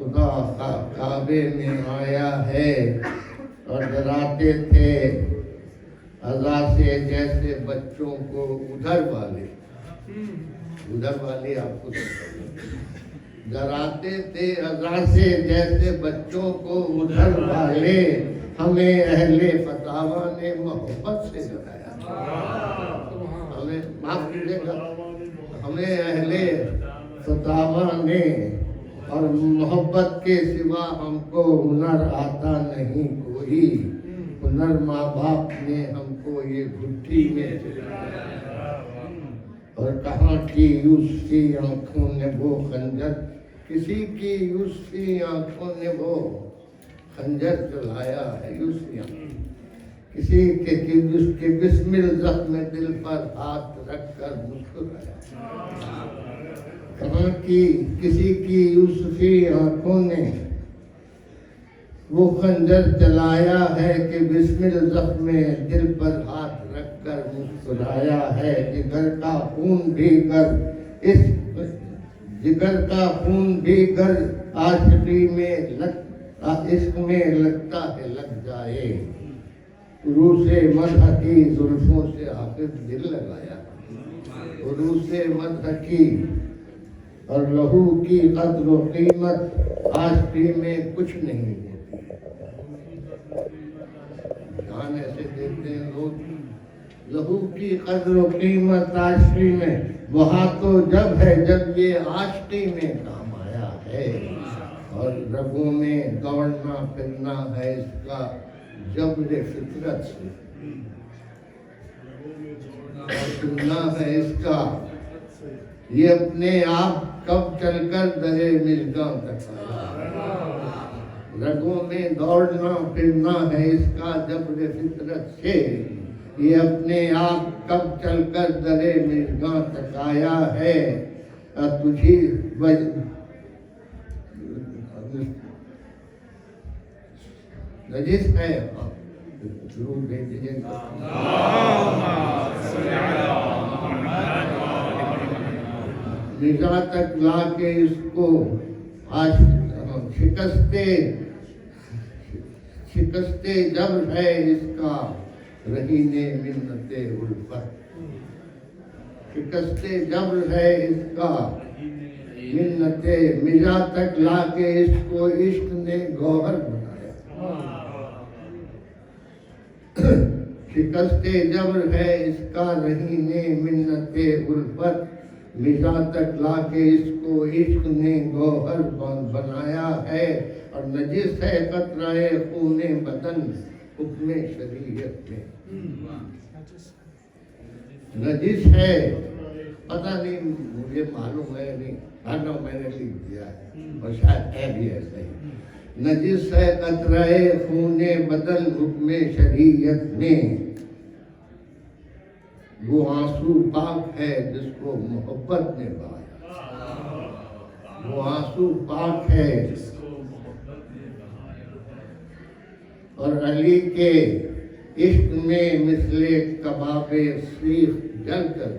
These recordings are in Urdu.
خدا کعبے میں آیا ہے اور ڈراتے تھے اذا سے جیسے بچوں کو ادھر والے آپ کو ڈراتے تھے اذا سے جیسے بچوں کو ادھر والے، ہمیں اہل فتاوا نے محبت سے ڈرایا، ہمیں معاف کیجیے گا، ہمیں اہل فتاوا نے، اور محبت کے سوا ہم کو ہنر آتا نہیں کوئی، ہنر ماں باپ نے ہم کو یہ گھٹی میں چلایا، اور کہاں کی یوسفی آنکھوں نے وہ خنجر، کسی کی یوسفی آنکھوں نے وہ خنجر چلایا ہے، یوسفی کسی کے بسمل زخم دل پر ہاتھ رکھ کر مسکرایا، کہاں کی کسی کی یوسفی آنکھوں نے وہ خنجر چلایا ہے کہ بسمل زخم دل پر ہاتھ رکھ کر مسکرایا ہے، جگر کا خون بھی گر اس جگر کا خون بھی گر عاشقی میں عشق میں لگتا ہے لگ جائے، عروس مدح کی زلفوں سے آخر دل لگایا، عروس مدح کی اور لہو کی قدر و قیمت عاشقی میں کچھ نہیں ہوتی، جان ایسے دیتے ہیں لوگ، لہو کی قدر و قیمت عاشقی میں، وہاں تو جب ہے جب یہ عاشقی میں کام آیا ہے، اور رگوں میں دوڑنا پھرنا ہے اس کا جبر فطرت سے، سننا ہے اس کا یہ اپنے آپ کب چل کر درے مژگاں تک آیا، رگوں میں دوڑنا پھرنا ہے اس کا جبر فطرت سے، یہ اپنے آپ کب چل کر درے مژگاں تک آیا ہے، تجھی نجس ہے، ضرور بھیج دیجیے گا، مزاح تک لا کے اس کو شکستے جب ہے اس کا رہین منت الفت، شکستے جب ہے اس کا منت، مزاح تک لا کے اس کو عشق نے گوہر بنایا، شکست جبر ہے اس کا رہین منت الفت، مزاح تک لا کے اس کو عشق نے گوہر بنایا ہے، اور نجس ہے قطرہ خون بدن حکم شریعت میں، نجس ہے، پتہ نہیں مجھے معلوم ہے نہیں، ورنہ میں نے لکھ دیا ہے اور شاید ہے بھی ایسا ہی، نجس ہے قطرہ خون بدن حکم شریعت میں، وہ آنسو پاک ہے جس کو محبت نے بہایا، وہ آنسو پاک ہے جس کو محبت نے بہایا، اور علی کے عشق میں مثل کباب سیخ جل کر،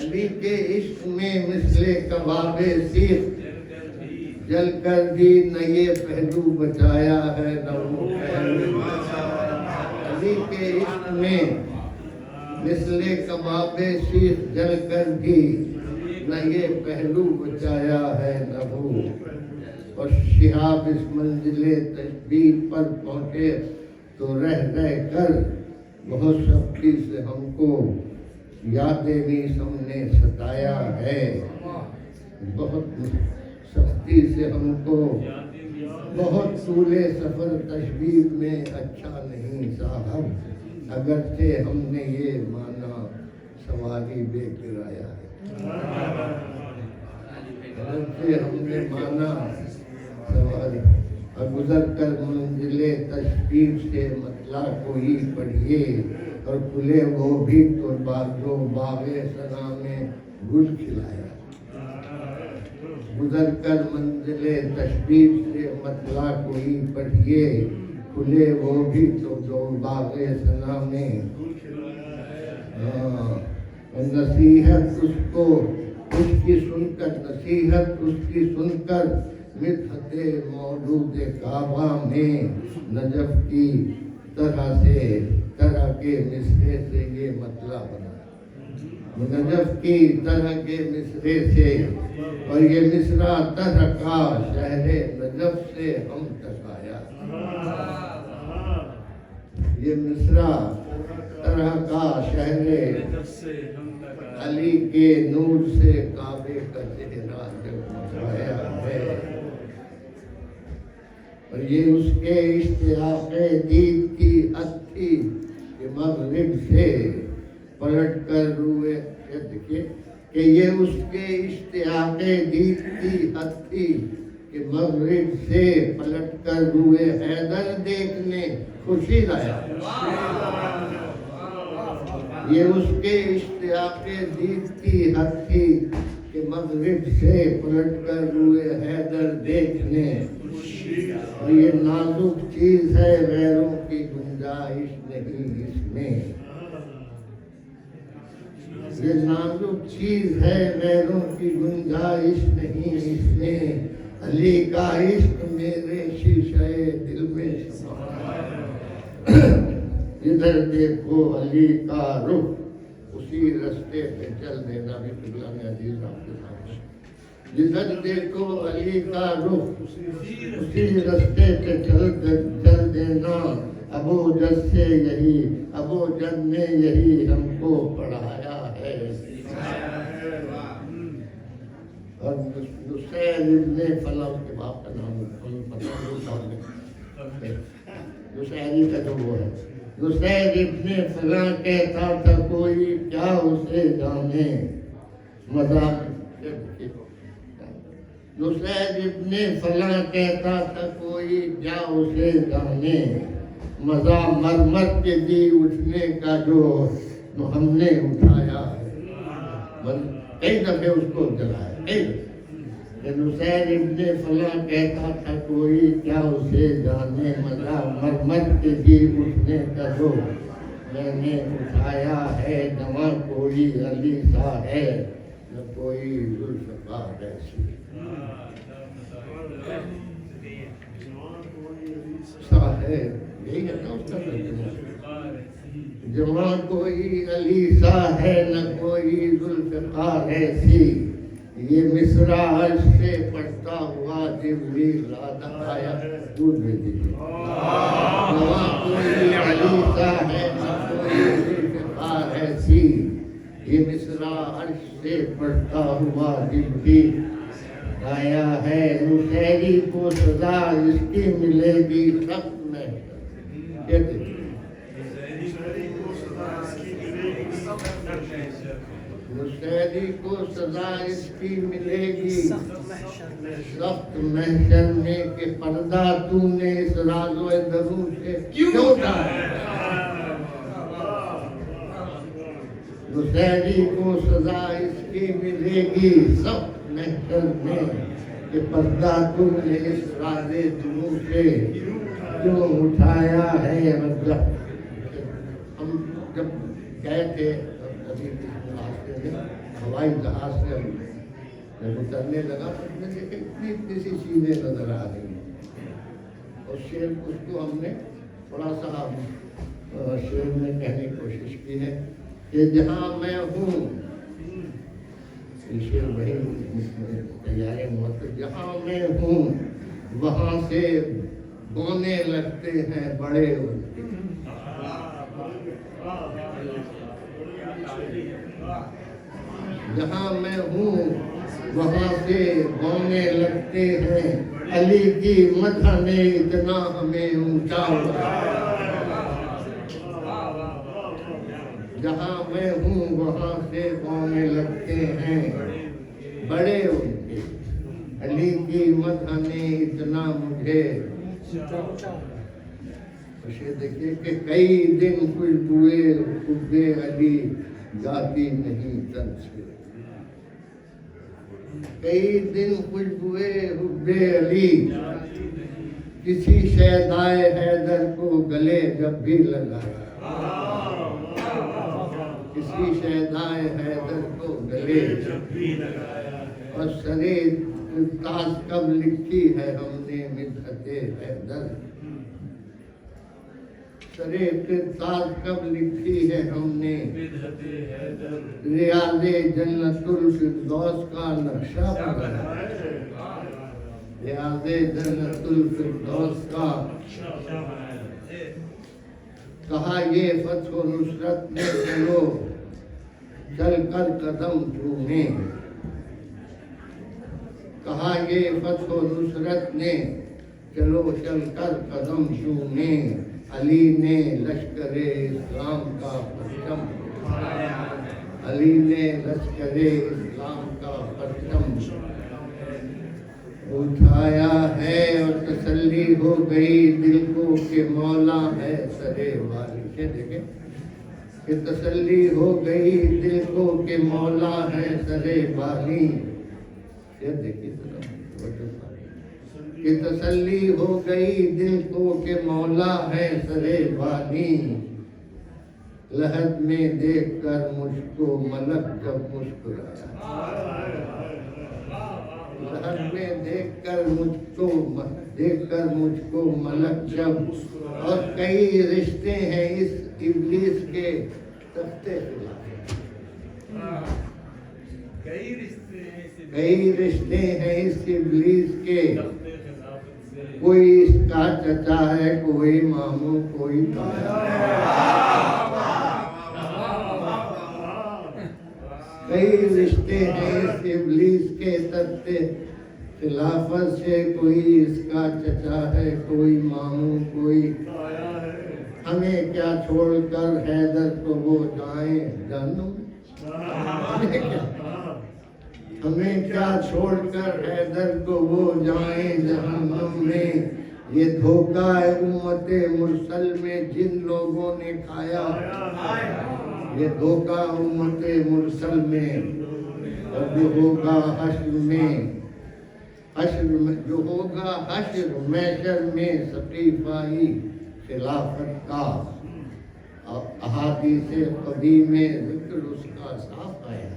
علی کے عشق میں مثل کباب سیخ جل کر بھی نہ یہ پہلو بچایا ہے نہ وہ پہلو بچایا، علی کے عشق میں مثل کباب سیخ جل کر بھی نہ یہ پہلو بچایا ہے نہ وہ، اور شہاب اس منزل تشبیہ پر پہنچے تو رہ کر بہت سختی سے ہم کو یادیں بھی ہم نے ستایا ہے، بہت سختی سے ہم کو بہت طول سفر تشبیہ میں اچھا نہیں صاحب، اگرچہ ہم نے یہ مانا سواری بے کرایہ ہے، اگرچہ ہم نے مانا سواری، اور گزر کر منزل تشبیہ سے مطلع کوئی پڑھیے، اور کھلے وہ بھی تو جو باغ ثنا میں گل کھلایا، گزر کر منزل تشبیہ سے مطلع کوئی پڑھیے، کھلے وہ بھی تو جو باغ ثنا میں نصیحت اس کو اس کی سن کر نصیحت اس کی سن کر مدحت موجود کعبہ میں نجف کی طرح کے مصرے سے یہ مطلب بنا، نجف کی طرح کے مصرے سے، اور یہ مصرع طرح کا شہر نجف سے ہم تک آیا، یہ مصرع طرح کا شہر علی کے نور سے کعبے کا چہرہ جگمگایا ہے، اور یہ اس کے اشتیاق دید کی حد تھی کہ مغرب سے پلٹ کر روئے، دیکھیے کہ یہ اس کے اشتیاق دید کی حد تھی کہ مغرب سے پلٹ کر روئے حیدر دیکھنے خوشی لایا، یہ اس کے اشتیاق دید کی حد تھی کہ مغرب سے پلٹ کر روئے حیدر دیکھنے، اور یہ نازک چیز ہے غیروں کی گنجائش نہیں اس میں، یہ نازک چیز ہے غیروں کی گنجائش نہیں اس میں، علی کا عشق میرے شیشہ دل میں سمایا، جدھر دیکھو علی کا رخ اسی رستے پہ چل دینا، بھی قبلہ میں عزیز آپ کے سامنے، جدھر دیکھو علی کا رخ اسی رستے پہ چل دینا، ابو جد سے یہی، ابو جد نے یہی ہم کو پڑھایا ہے، اور نصیر ابن فلاں کے باپ کا نام نصیری کا جو وہ ہے، نصیر ابن فلاں کہتا تھا کوئی کیا اسے جانے، مذاق، نصیر ابن فلاں کہتا تھا کوئی کیا اسے جانے، مزہ مرمر کے دی اٹھنے کا جو ہم نے اٹھایا ہے، کئی دفعے اس کو جلایا، نصیر ابن فلاں کہتا تھا کوئی کیا اسے جانے، مزہ مرمر کے دی اٹھنے کا جو میں نے اٹھایا ہے، جواں کوئی علی سا ہے نہ کوئی ذوالفقار ایسی، سا ہے، یہی ہے نا اس کا ترجمہ، جواں کوئی علی سا ہے نہ کوئی ذوالفقار ایسی، یہ مصرع عرش سے پڑھتا ہوا جبریل آیا، دودھ میں دیجیے، جواں کوئی علی سا ہے نہ کوئی ذوالفقار ایسی، یہ مصرع عرش سے پڑھتا ہوا جبریل آیا ہے، نصیری کو سزا اس کی ملے گی سخت میں، نصیری کو سزا اس کی ملے گی سخت محشر میں، کہ پردہ تو نے اس راز و درو سے کیوں اٹھایا، نصیری کو سزا اس کی ملے گی سخت محشر میں، کہ پردہ تو نے اس راز درو سے کیوں اٹھایا ہے، ہم جب گئے تھے ہوائی جہاز سے جب اترنے لگا تو میں نے دیکھا اتنی سی چیزیں نظر آ رہی ہیں، اور شعر اس کو ہم نے تھوڑا سا شعر میں کہنے کی کوشش کی ہے کہ جہاں میں ہوں، یہ شعر وہی تیار محترم، جہاں میں ہوں وہاں سے بونے لگتے ہیں بڑے، جہاں میں ہوں وہاں سے بونے لگتے ہیں، علی کی مدح نے اتنا ہمیں اونچا اٹھایا، جہاں میں ہوں وہاں سے بونے لگتے ہیں بڑے ان کے، علی کی مدح نے اتنا مجھے، دیکھیے کہ کئی دن خوشبوئے حب علی جاتی نہیں تن سے، کئی دن خوشبوئے حب علی کسی شیدائے حیدر کو گلے جب بھی لگایا، کسی شیدائے حیدر کو گلے جب بھی لگایا، اور سرے تاج کب لکھی ہے ہم نے مدحت حیدر، سرے تاج کب لکھی ہے ہم نے ریاض جنت الفردوس کا نقشہ بنایا، ریاض جنت الفردوس کا کہا یہ فتح و نصرت میں چلو چل کر قدم چومیں، کہا یہ فتح و نصرت نے چلو چل کر قدم چومیں، علی نے لشکر اسلام کا پرچم، علی نے لشکر اسلام کا پرچم اٹھایا ہے، اور تسلی ہو گئی دل کو کہ مولا ہے سرے والی، دیکھیں کہ تسلی ہو گئی دل کو کہ مولا ہے سرے والی، دیکھیے کہ تسلی ہو گئی دل کو کہ مولا ہے سرے والی، لحد میں دیکھ کر مجھ کو ملک جب مسکرایا، لحد میں دیکھ کر مجھ کو ملک جب، اور کئی رشتے ہیں اس ابلیس کے تختے خلاف، کئی رشتے ہیں اس ابلیس کے، کوئی اس کا چچا ہے کوئی ماموں کوئی تایا، کئی رشتے ہیں اس ابلیس کے تختے خلافت سے، کوئی اس کا چچا ہے کوئی ماموں کوئی، ہمیں کیا چھوڑ کر حیدر کو وہ جائیں جہنم، ہمیں کیا چھوڑ کر حیدر کو وہ جائیں جہنم میں، یہ دھوکہ ہے امت مرسل میں جن لوگوں نے کھایا، یہ دھوکہ امت مرسل میں، اور جو ہوگا حشر میں، جو ہوگا حشر محشر میں سقیفائی خلافت کا، احادیث قدیم میں ذکر اس کا صاف آیا،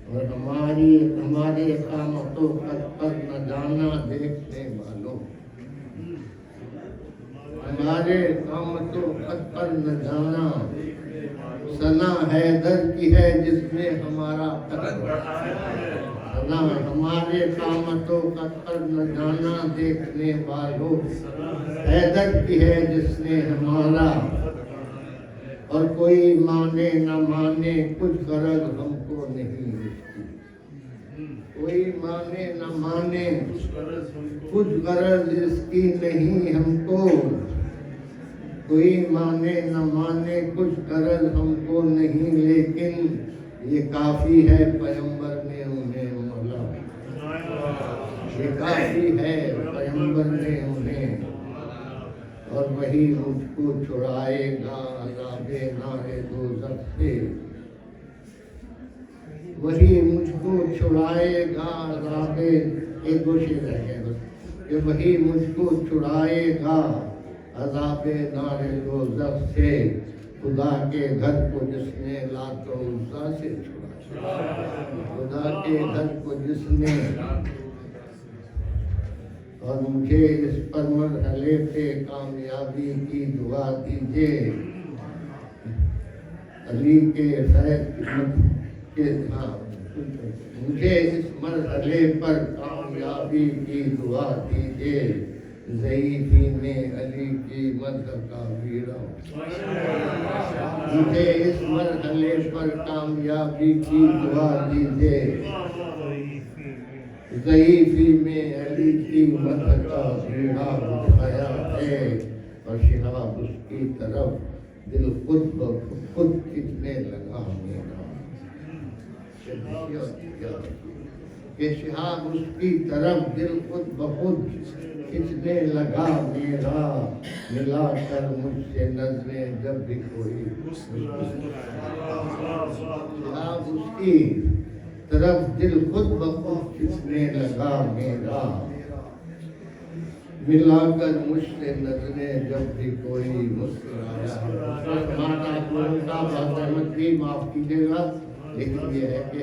اور ہمارے اقامت و قد پر نہ جانا دیکھنے والوں، ہمارے اقامت و قد پر نہ جانا، ثنا حیدر کی ہے جس نے ہمارا قد بڑھایا، ثنا ہمارے اقامت و قد پر نہ جانا دیکھنے والوں، حیدر کی ہے جس نے ہمارا، اور کوئی مانے نہ مانے کچھ غرض ہم کو نہیں، کوئی مانے نہ مانے کچھ غرض اس کی نہیں ہم کو، کوئی مانے نہ مانے کچھ غرض ہم کو نہیں، لیکن یہ کافی ہے پیغمبر نے انہیں مولا، یہ کافی ہے پیغمبر نے انہیں، اور وہی مجھ کو چھڑائے گا عذاب نار دوزخ سے، وہی مجھ کو چھڑائے گا عذاب، ایک گوشے رہ گئے بس، کہ وہی مجھ کو چھڑائے گا عذاب نار دوزخ سے، خدا کے گھر کو جس نے لات و عزا سے چھڑایا، خدا کے گھر کو جس نے، اور مجھے اس پر مرحلے پہ کامیابی کی دعا دیجیے، علی کے فیض کے مجھے اس مرحلے پر کامیابی کی دعا دیجیے، ضعیفی میں علی کی مدح کا ویرا، مجھے اس مرحلے پر کامیابی کی دعا دیجیے، ضعیفی میں علی کی مدح کا بیڑا اٹھایا ہے، اور شہاب اس کی طرف دل خود بخود کھنچنے لگا میرا، کہ شہاب اس کی طرف دل خود بخود کھنچنے لگا میرا، ملا کر مجھ سے نظریں جب بھی کوئی، شہاب اس کی طرف دل خود بخود کھنچنے لگا میرا، ملا کر مجھ سے نظریں جب بھی کوئی مسکرایا، ہمارا بہت احمد بھی معاف کیجیے گا، لیکن یہ ہے کہ